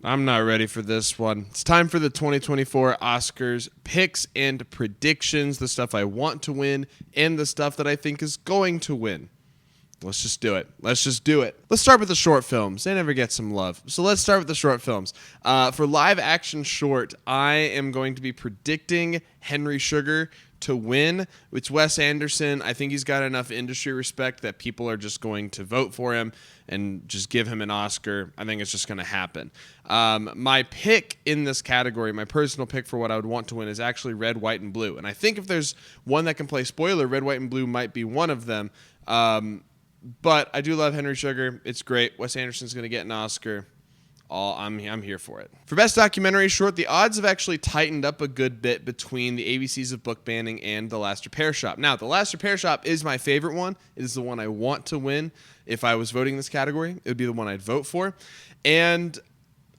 I'm not ready for this one. It's time for the 2024 Oscars picks and predictions, the stuff I want to win and the stuff that I think is going to win. Let's just do it. Let's start with the short films. They never get some love. So let's start with the short films. For live action short, I am going to be predicting Henry Sugar to win. It's Wes Anderson. I think he's got enough industry respect that people are just going to vote for him and just give him an Oscar. I think it's just going to happen. My pick in this category, my personal pick for what I would want to win, is actually Red, White, and Blue. And I think if there's one that can play spoiler, Red, White, and Blue might be one of them. But I do love Henry Sugar. It's great. Wes Anderson's going to get an Oscar. I'm here for it. For Best Documentary Short, the odds have actually tightened up a good bit between the ABCs of Book Banning and The Last Repair Shop. Now, The Last Repair Shop is my favorite one. It is the one I want to win. If I was voting this category, it would be the one I'd vote for. And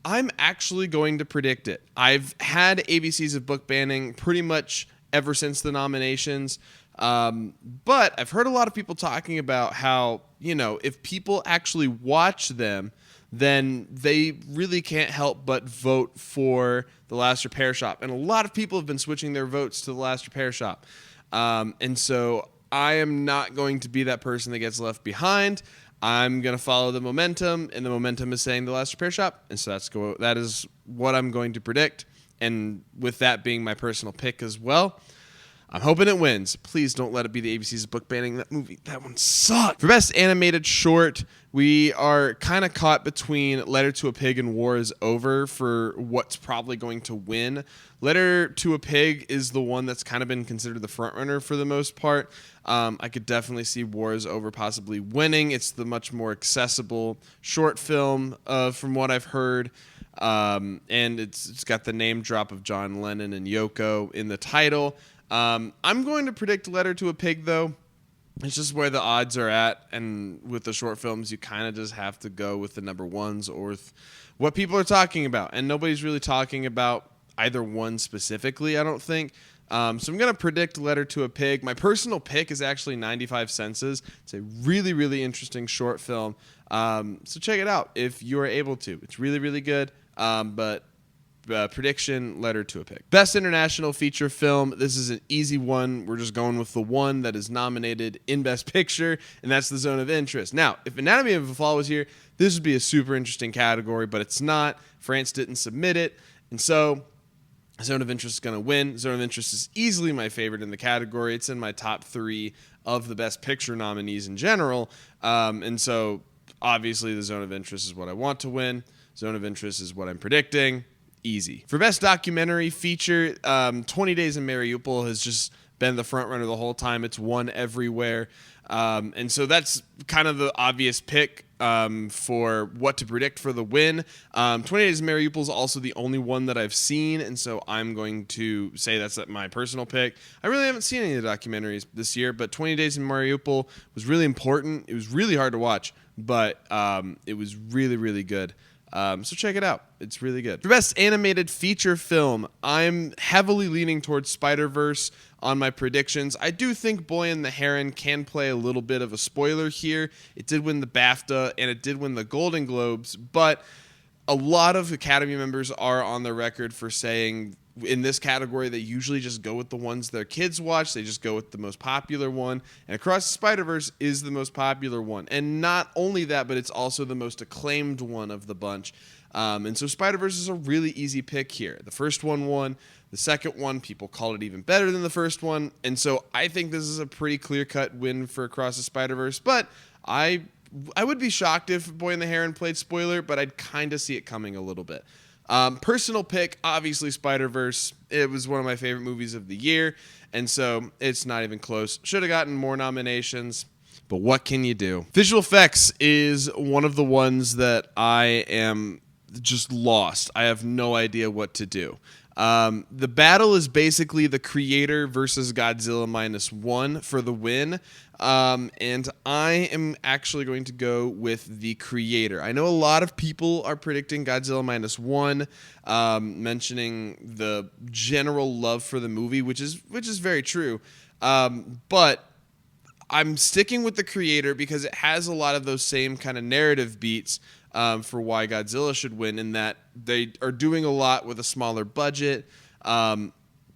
I'm actually going to predict it. I've had ABCs of Book Banning pretty much ever since the nominations. But I've heard a lot of people talking about how, if people actually watch them, then they really can't help but vote for The Last Repair Shop. And a lot of people have been switching their votes to The Last Repair Shop. And so I am not going to be that person that gets left behind. I'm going to follow the momentum, and the momentum is saying The Last Repair Shop. And so that is what I'm going to predict. And with that being my personal pick as well, I'm hoping it wins. Please don't let it be the ABC's Book Banning. That movie, that one sucked. For Best Animated Short, we are kind of caught between Letter to a Pig and War is Over for what's probably going to win. Letter to a Pig is the one that's kind of been considered the frontrunner for the most part. I could definitely see War is Over possibly winning. It's the much more accessible short film from what I've heard. And it's got the name drop of John Lennon and Yoko in the title. I'm going to predict Letter to a Pig, though. It's just where the odds are at, and with the short films, you kind of just have to go with the number ones or with what people are talking about, and nobody's really talking about either one specifically, I don't think. So I'm going to predict Letter to a Pig. My personal pick is actually 95 Senses. It's a really, really interesting short film, so check it out if you are able to. It's really, really good, but prediction, Letter to a Pig. Best International Feature Film. This is an easy one. We're just going with the one that is nominated in Best Picture, and that's The Zone of Interest. Now, if Anatomy of a Fall was here, this would be a super interesting category, but it's not. France didn't submit it, and so Zone of Interest is going to win. Zone of Interest is easily my favorite in the category. It's in my top 3 of the Best Picture nominees in general, and so obviously the Zone of Interest is what I want to win. Zone of Interest is what I'm predicting. Easy. For Best Documentary Feature, 20 Days in Mariupol has just been the front runner the whole time. It's won everywhere. And so that's kind of the obvious pick for what to predict for the win. 20 Days in Mariupol is also the only one that I've seen, and so I'm going to say that's my personal pick. I really haven't seen any of the documentaries this year, but 20 Days in Mariupol was really important. It was really hard to watch, but it was really, really good. So check it out. It's really good. For Best Animated Feature Film, I'm heavily leaning towards Spider-Verse on my predictions. I do think Boy and the Heron can play a little bit of a spoiler here. It did win the BAFTA, and it did win the Golden Globes, but a lot of Academy members are on the record for saying in this category they usually just go with the ones their kids watch. They just go with the most popular one, and Across the Spider-Verse is the most popular one. And not only that, but it's also the most acclaimed one of the bunch. And so Spider-Verse is a really easy pick here. The first one won. The second one, people called it even better than the first one. And so I think this is a pretty clear-cut win for Across the Spider-Verse, but I would be shocked if Boy and the Heron played spoiler, but I'd kind of see it coming a little bit. Personal pick, obviously Spider-Verse. It was one of my favorite movies of the year, and so it's not even close. Should have gotten more nominations, but what can you do? Visual effects is one of the ones that I am just lost. I have no idea what to do. The battle is basically The Creator versus Godzilla -1 for the win. And I am actually going to go with The Creator. I know a lot of people are predicting Godzilla -1, mentioning the general love for the movie, which is very true. But I'm sticking with The Creator because it has a lot of those same kind of narrative beats. for why Godzilla should win, in that they are doing a lot with a smaller budget.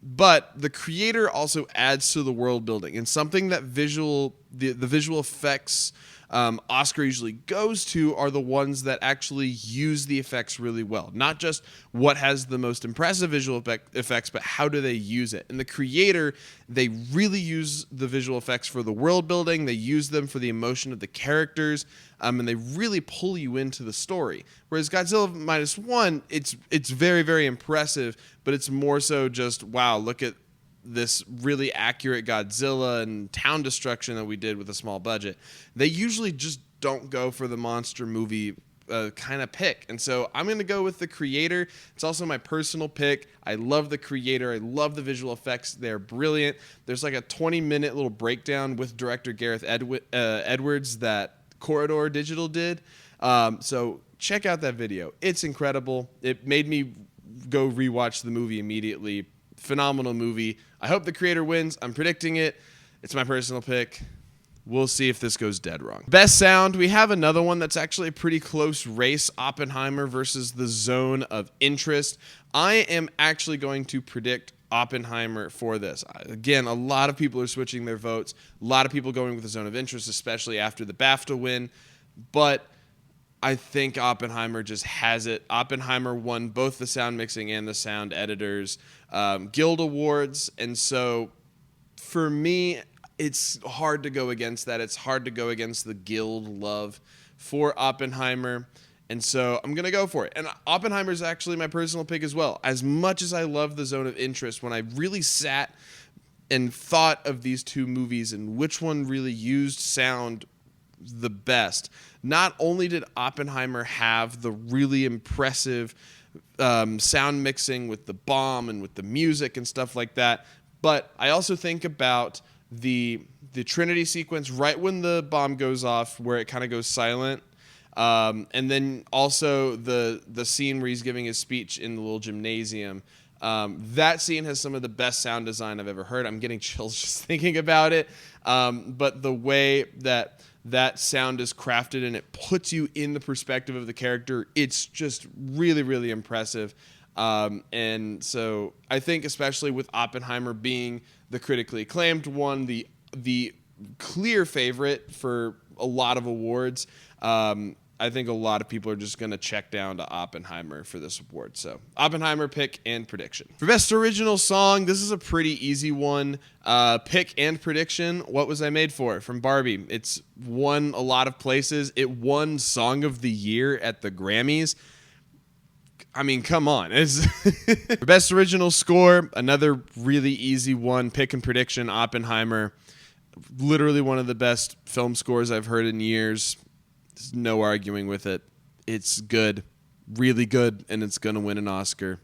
But the creator also adds to the world building, and something that the visual effects Oscar usually goes to are the ones that actually use the effects really well. Not just what has the most impressive visual effects, but how do they use it. And the creator, they really use the visual effects for the world building. They use them for the emotion of the characters, and they really pull you into the story. Whereas Godzilla Minus One, it's very, very impressive, but it's more so just, wow, look at this really accurate Godzilla and town destruction that we did with a small budget. They usually just don't go for the monster movie kind of pick. And so I'm going to go with the creator. It's also my personal pick. I love the creator. I love the visual effects. They're brilliant. There's like a 20-minute little breakdown with director Gareth Edwards that Corridor Digital did. So check out that video. It's incredible. It made me go rewatch the movie immediately. Phenomenal movie. I hope the creator wins. I'm predicting it. It's my personal pick. We'll see if this goes dead wrong. Best sound, we have another one that's actually a pretty close race, Oppenheimer versus The Zone of Interest. I am actually going to predict Oppenheimer for this. Again, a lot of people are switching their votes. A lot of people going with The Zone of Interest, especially after the BAFTA win. But I think Oppenheimer just has it. Oppenheimer won both the sound mixing and the sound editors Guild Awards. And so for me, it's hard to go against that. It's hard to go against the Guild love for Oppenheimer. And so I'm going to go for it. And Oppenheimer is actually my personal pick as well. As much as I love The Zone of Interest, when I really sat and thought of these two movies and which one really used sound the best, not only did Oppenheimer have the really impressive sound mixing with the bomb and with the music and stuff like that, but I also think about the Trinity sequence right when the bomb goes off, where it kind of goes silent, and then also the scene where he's giving his speech in the little gymnasium. That scene has some of the best sound design I've ever heard. I'm getting chills just thinking about it. But the way that sound is crafted and it puts you in the perspective of the character, it's just really, really impressive. And so I think, especially with Oppenheimer being the critically acclaimed one, the clear favorite for a lot of awards, I think a lot of people are just going to check down to Oppenheimer for this award. So Oppenheimer, pick, and prediction. For Best Original Song, this is a pretty easy one. Pick and prediction, What Was I Made For? From Barbie. It's won a lot of places. It won Song of the Year at the Grammys. I mean, come on. For Best Original Score, another really easy one. Pick and prediction, Oppenheimer. Literally one of the best film scores I've heard in years. There's no arguing with it. It's good, really good, and it's going to win an Oscar.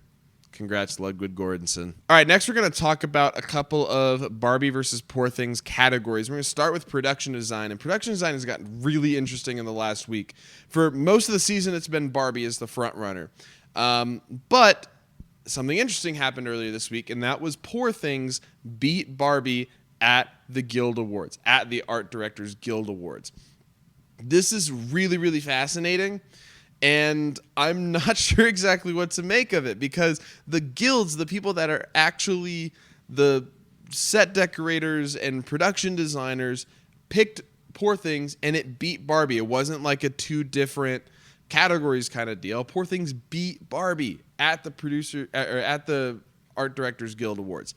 Congrats, Ludwig Göransson. All right, next we're going to talk about a couple of Barbie versus Poor Things categories. We're going to start with production design, and production design has gotten really interesting in the last week. For most of the season, it's been Barbie as the front runner. But something interesting happened earlier this week, and that was Poor Things beat Barbie at the Guild Awards, at the Art Directors Guild Awards. This is really, really fascinating, and I'm not sure exactly what to make of it, because the guilds, the people that are actually the set decorators and production designers, picked Poor Things, and it beat Barbie. It wasn't like a two different categories kind of deal. Poor Things beat Barbie at the Art Directors Guild Awards.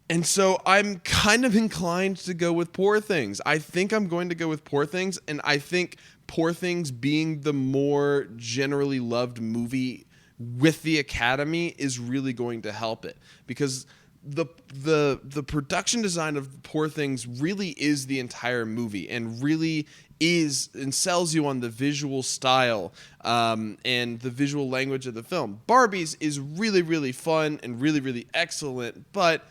And so I'm kind of inclined to go with Poor Things. I think I'm going to go with Poor Things, and I think Poor Things being the more generally loved movie with the Academy is really going to help it, because the production design of Poor Things really is the entire movie, and really is and sells you on the visual style and the visual language of the film. Barbie's is really, really fun and really, really excellent, but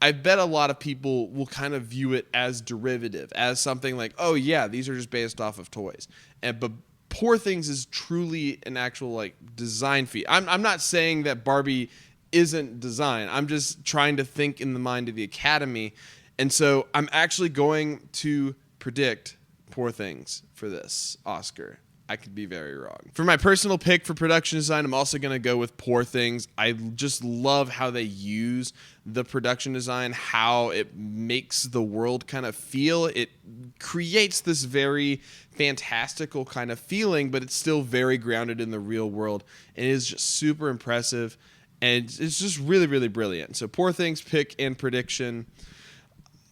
I bet a lot of people will kind of view it as derivative, as something like, oh yeah, these are just based off of toys. But Poor Things is truly an actual like design feat. I'm not saying that Barbie isn't design. I'm just trying to think in the mind of the Academy. And so I'm actually going to predict Poor Things for this Oscar. I could be very wrong. For my personal pick for production design, I'm also going to go with Poor Things. I just love how they use the production design, how it makes the world kind of feel. It creates this very fantastical kind of feeling, but it's still very grounded in the real world. And it is just super impressive. And it's just really, really brilliant. So Poor Things, pick, and prediction.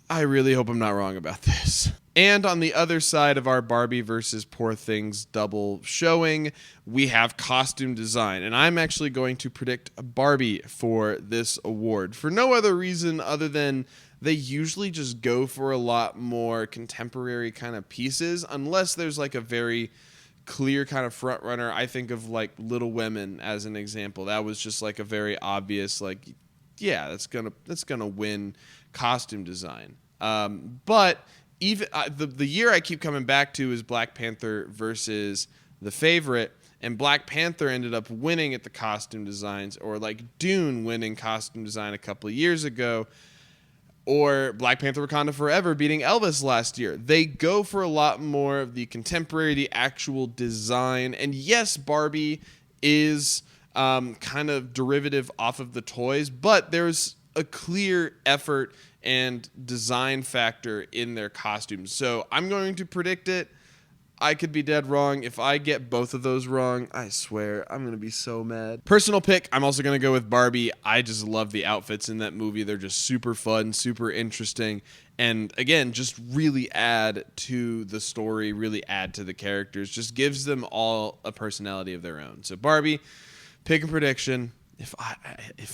I really hope I'm not wrong about this. And on the other side of our Barbie versus Poor Things double showing, we have costume design. And I'm actually going to predict Barbie for this award for no other reason other than they usually just go for a lot more contemporary kind of pieces, unless there's like a very clear kind of front runner. I think of like Little Women as an example. That was just like a very obvious, like, yeah, that's gonna win costume design. But even the year I keep coming back to is Black Panther versus The Favorite, and Black Panther ended up winning at the costume designs, or like Dune winning costume design a couple of years ago, or Black Panther Wakanda Forever beating Elvis last year. They go for a lot more of the contemporary, the actual design, and yes, Barbie is kind of derivative off of the toys, but there's a clear effort and design factor in their costumes. So I'm going to predict it. I could be dead wrong. If I get both of those wrong, I swear I'm going to be so mad. Personal pick, I'm also going to go with Barbie. I just love the outfits in that movie. They're just super fun, super interesting, and again, just really add to the story, really add to the characters, just gives them all a personality of their own. So Barbie, pick and prediction. If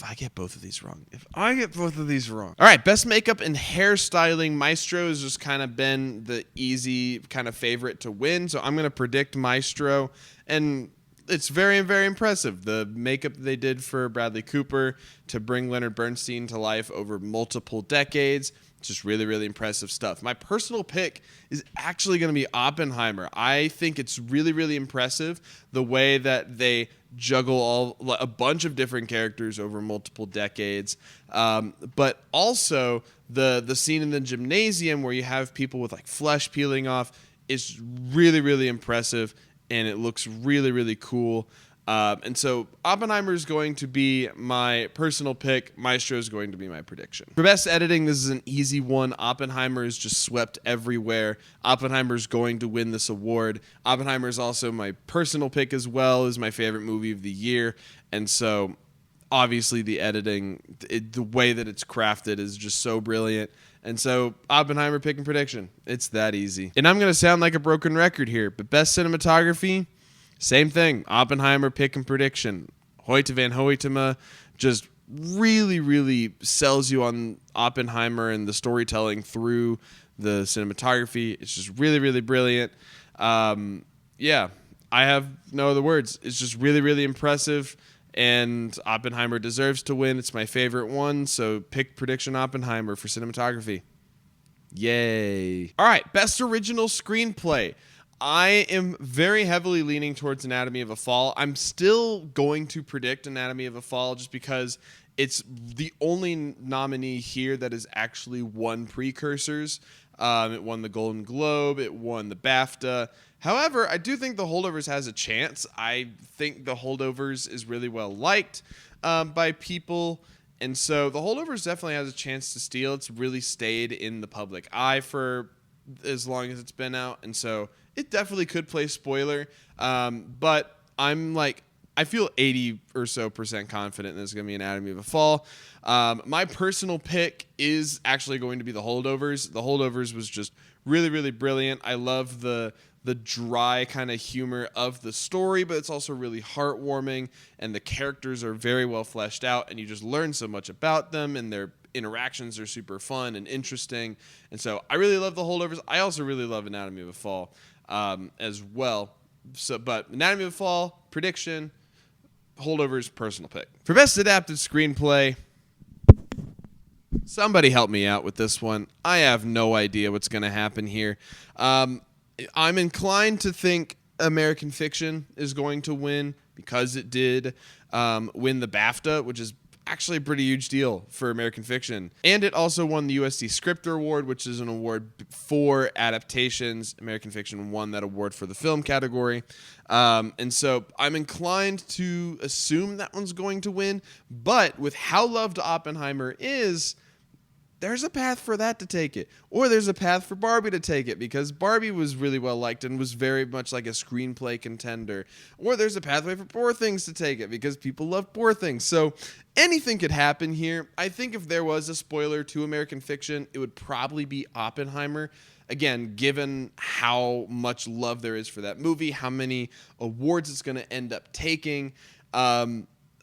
I get both of these wrong. All right, best makeup and hairstyling. Maestro has just kind of been the easy kind of favorite to win, so I'm going to predict Maestro, and it's very, very impressive. The makeup they did for Bradley Cooper to bring Leonard Bernstein to life over multiple decades. Just really, really impressive stuff. My personal pick is actually going to be Oppenheimer. I think it's really, really impressive the way that they juggle a bunch of different characters over multiple decades, but also the scene in the gymnasium where you have people with like flesh peeling off is really, really impressive, and it looks really, really cool. And so Oppenheimer is going to be my personal pick. Maestro is going to be my prediction. For best editing, this is an easy one. Oppenheimer is just swept everywhere. Oppenheimer is going to win this award. Oppenheimer is also my personal pick as well. Is my favorite movie of the year. And so obviously the editing, the way that it's crafted is just so brilliant. And so Oppenheimer, pick and prediction. It's that easy. And I'm going to sound like a broken record here, but best cinematography, same thing. Oppenheimer, pick and prediction. Hoyte van Hoytema just really, really sells you on Oppenheimer and the storytelling through the cinematography. It's just really, really brilliant. Yeah, I have no other words. It's just really, really impressive, and Oppenheimer deserves to win. It's my favorite one, so pick prediction Oppenheimer for cinematography. Yay. All right, best original screenplay. I am very heavily leaning towards Anatomy of a Fall. I'm still going to predict Anatomy of a Fall just because it's the only nominee here that has actually won precursors. It won the Golden Globe. It won the BAFTA. However, I do think The Holdovers has a chance. I think The Holdovers is really well liked by people. And so The Holdovers definitely has a chance to steal. It's really stayed in the public eye for as long as it's been out. And so it definitely could play spoiler, but I feel 80% or so confident there's going to be Anatomy of a Fall. My personal pick is actually going to be The Holdovers. The Holdovers was just really, really brilliant. I love the dry kind of humor of the story, but it's also really heartwarming, and the characters are very well fleshed out, and you just learn so much about them, and their interactions are super fun and interesting. And so I really love The Holdovers. I also really love Anatomy of a Fall as well. So, but Anatomy of a Fall, prediction, Holdovers, personal pick. For best adapted screenplay, somebody help me out with this one. I have no idea what's going to happen here. I'm inclined to think American Fiction is going to win because it did win the BAFTA, which is actually a pretty huge deal for American Fiction. And it also won the USD Scripter Award, which is an award for adaptations. American Fiction won that award for the film category. And so I'm inclined to assume that one's going to win. But with how loved Oppenheimer is, there's a path for that to take it. Or there's a path for Barbie to take it, because Barbie was really well liked and was very much like a screenplay contender. Or there's a pathway for Poor Things to take it, because people love Poor Things. So anything could happen here. I think if there was a spoiler to American Fiction, it would probably be Oppenheimer. Again, given how much love there is for that movie, how many awards it's going to end up taking.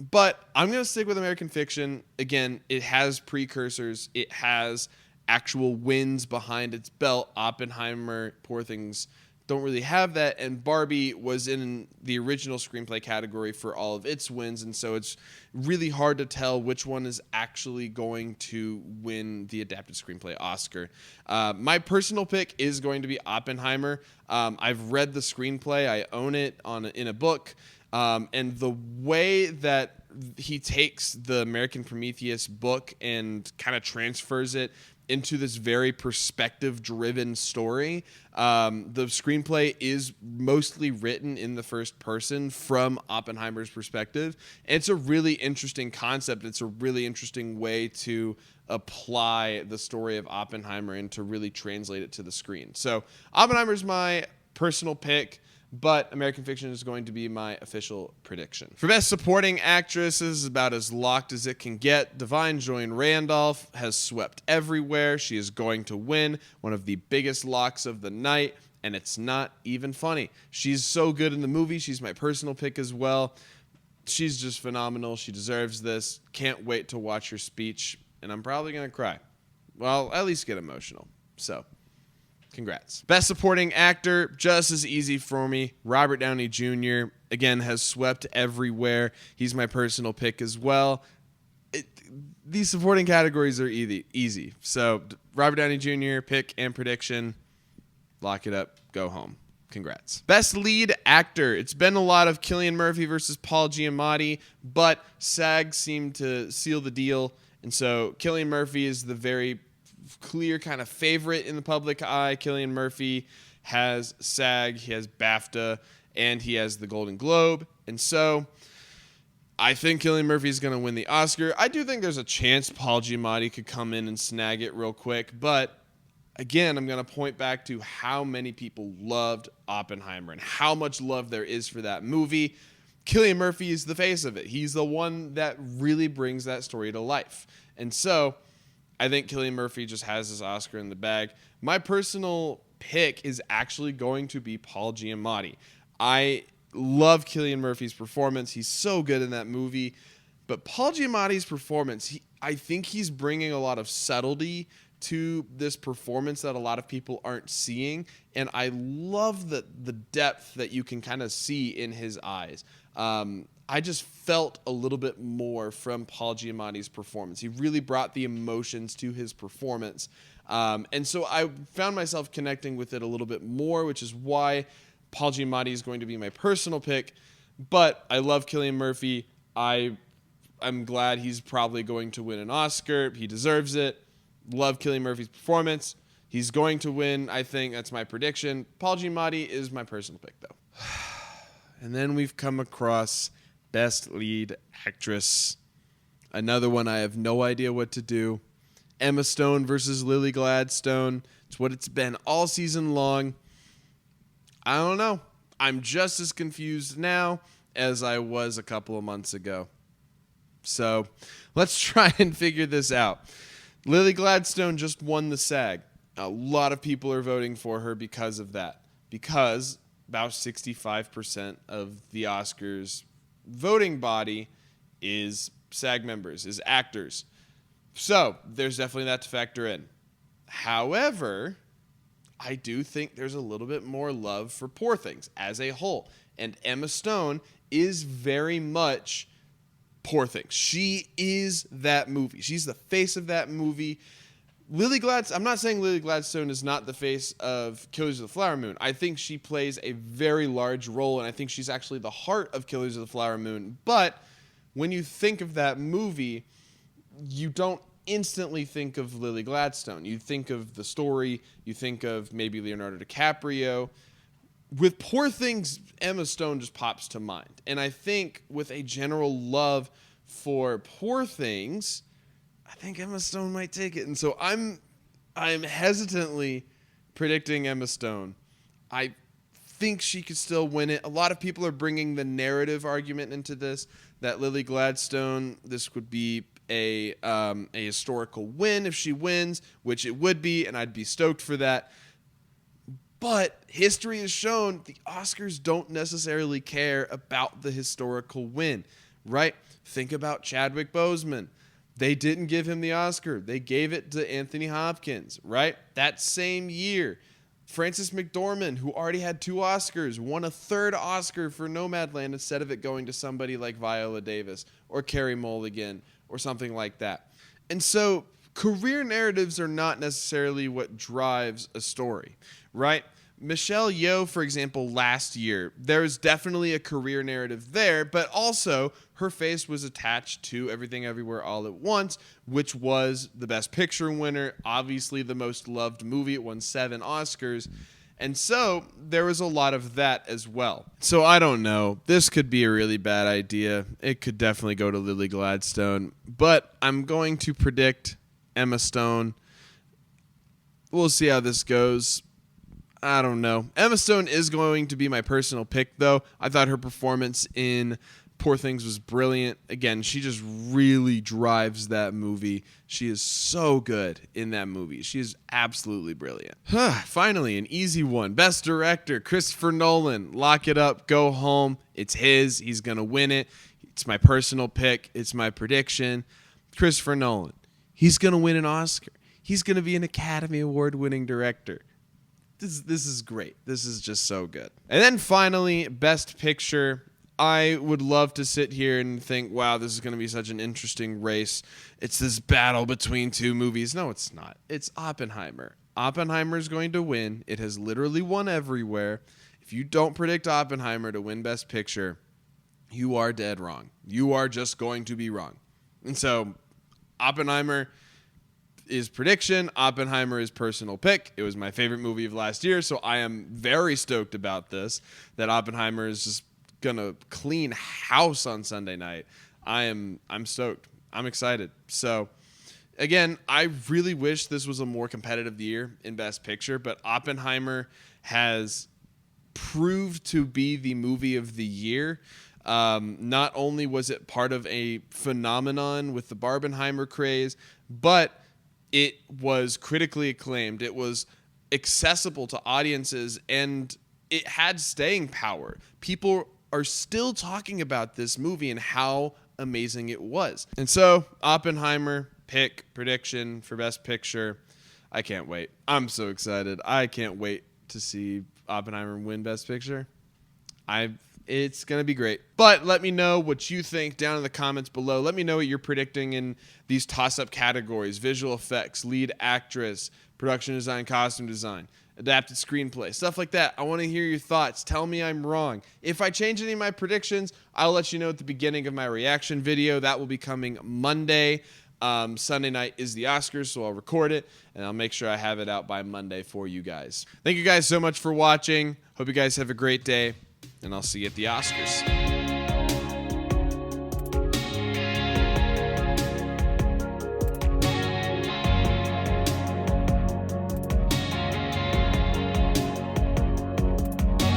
But I'm going to stick with American Fiction. Again, it has precursors. It has actual wins behind its belt. Oppenheimer, Poor Things don't really have that. And Barbie was in the original screenplay category for all of its wins. And so it's really hard to tell which one is actually going to win the adapted screenplay Oscar. My personal pick is going to be Oppenheimer. I've read the screenplay. I own it in a book. And the way that he takes the American Prometheus book and kind of transfers it into this very perspective-driven story. The screenplay is mostly written in the first person from Oppenheimer's perspective. And it's a really interesting concept. It's a really interesting way to apply the story of Oppenheimer and to really translate it to the screen. So Oppenheimer's my personal pick, but American Fiction is going to be my official prediction. For Best Supporting Actress, this is about as locked as it can get. Da'Vine Joy Randolph has swept everywhere. She is going to win, one of the biggest locks of the night, and it's not even funny. She's so good in the movie. She's my personal pick as well. She's just phenomenal. She deserves this. Can't wait to watch her speech, and I'm probably going to cry. Well, at least get emotional. So congrats. Best Supporting Actor, just as easy for me. Robert Downey Jr., again, has swept everywhere. He's my personal pick as well. These supporting categories are easy. So Robert Downey Jr., pick and prediction. Lock it up. Go home. Congrats. Best Lead Actor. It's been a lot of Cillian Murphy versus Paul Giamatti, but SAG seemed to seal the deal. And so Cillian Murphy is the very clear kind of favorite in the public eye. Cillian Murphy has SAG, he has BAFTA, and he has the Golden Globe. And so I think Cillian Murphy is going to win the Oscar. I do think there's a chance Paul Giamatti could come in and snag it real quick. But again, I'm going to point back to how many people loved Oppenheimer and how much love there is for that movie. Cillian Murphy is the face of it. He's the one that really brings that story to life. And so I think Cillian Murphy just has his Oscar in the bag. My personal pick is actually going to be Paul Giamatti. I love Cillian Murphy's performance. He's so good in that movie. But Paul Giamatti's performance, I think he's bringing a lot of subtlety to this performance that a lot of people aren't seeing. And I love the depth that you can kind of see in his eyes. I just felt a little bit more from Paul Giamatti's performance. He really brought the emotions to his performance. And so I found myself connecting with it a little bit more, which is why Paul Giamatti is going to be my personal pick. But I love Cillian Murphy. I'm glad he's probably going to win an Oscar. He deserves it. Love Cillian Murphy's performance. He's going to win, I think. That's my prediction. Paul Giamatti is my personal pick, though. And then we've come across Best Lead Actress. Another one I have no idea what to do. Emma Stone versus Lily Gladstone. It's what it's been all season long. I don't know. I'm just as confused now as I was a couple of months ago. So let's try and figure this out. Lily Gladstone just won the SAG. A lot of people are voting for her because of that. Because about 65% of the Oscars voting body is SAG members, is actors. So there's definitely that to factor in. However, I do think there's a little bit more love for Poor Things as a whole. And Emma Stone is very much Poor Things. She is that movie. She's the face of that movie. Lily Gladstone, I'm not saying Lily Gladstone is not the face of Killers of the Flower Moon. I think she plays a very large role, and I think she's actually the heart of Killers of the Flower Moon. But when you think of that movie, you don't instantly think of Lily Gladstone. You think of the story. You think of maybe Leonardo DiCaprio. With Poor Things, Emma Stone just pops to mind. And I think with a general love for Poor Things, I think Emma Stone might take it. And so I'm hesitantly predicting Emma Stone. I think she could still win it. A lot of people are bringing the narrative argument into this, that Lily Gladstone, this would be a historical win if she wins, which it would be, and I'd be stoked for that. But history has shown the Oscars don't necessarily care about the historical win, right? Think about Chadwick Boseman. They didn't give him the Oscar. They gave it to Anthony Hopkins, right? That same year, Frances McDormand, who already had 2 Oscars, won a 3rd Oscar for Nomadland instead of it going to somebody like Viola Davis or Carey Mulligan or something like that. And so career narratives are not necessarily what drives a story, right? Michelle Yeoh, for example, last year, there was definitely a career narrative there, but also her face was attached to Everything Everywhere All at Once, which was the Best Picture winner, obviously the most loved movie. It won 7 Oscars. And so there was a lot of that as well. So I don't know. This could be a really bad idea. It could definitely go to Lily Gladstone, but I'm going to predict Emma Stone. We'll see how this goes. I don't know. Emma Stone is going to be my personal pick, though. I thought her performance in Poor Things was brilliant. Again, she just really drives that movie. She is so good in that movie. She is absolutely brilliant. Finally, an easy one. Best Director, Christopher Nolan. Lock it up. Go home. It's his. He's going to win it. It's my personal pick. It's my prediction. Christopher Nolan. He's going to win an Oscar. He's going to be an Academy Award-winning director. This is great. This is just so good. And then finally, Best Picture. I would love to sit here and think, wow, this is going to be such an interesting race. It's this battle between 2 movies. No, it's not. It's Oppenheimer. Oppenheimer is going to win. It has literally won everywhere. If you don't predict Oppenheimer to win Best Picture, you are dead wrong. You are just going to be wrong. And so Oppenheimer is prediction. Oppenheimer is personal pick. It was my favorite movie of last year, so I am very stoked about this, that Oppenheimer is just going to clean house on Sunday night. I'm stoked. I'm excited. So, again, I really wish this was a more competitive year in Best Picture, but Oppenheimer has proved to be the movie of the year. Not only was it part of a phenomenon with the Barbenheimer craze, but it was critically acclaimed. It was accessible to audiences, and it had staying power. People are still talking about this movie and how amazing it was. And so, Oppenheimer, pick, prediction for Best Picture. I can't wait. I'm so excited. I can't wait to see Oppenheimer win Best Picture. It's going to be great. But let me know what you think down in the comments below. Let me know what you're predicting in these toss-up categories: visual effects, lead actress, production design, costume design, adapted screenplay, stuff like that. I want to hear your thoughts. Tell me I'm wrong. If I change any of my predictions, I'll let you know at the beginning of my reaction video. That will be coming Monday. Sunday night is the Oscars, so I'll record it, and I'll make sure I have it out by Monday for you guys. Thank you guys so much for watching. Hope you guys have a great day, and I'll see you at the Oscars.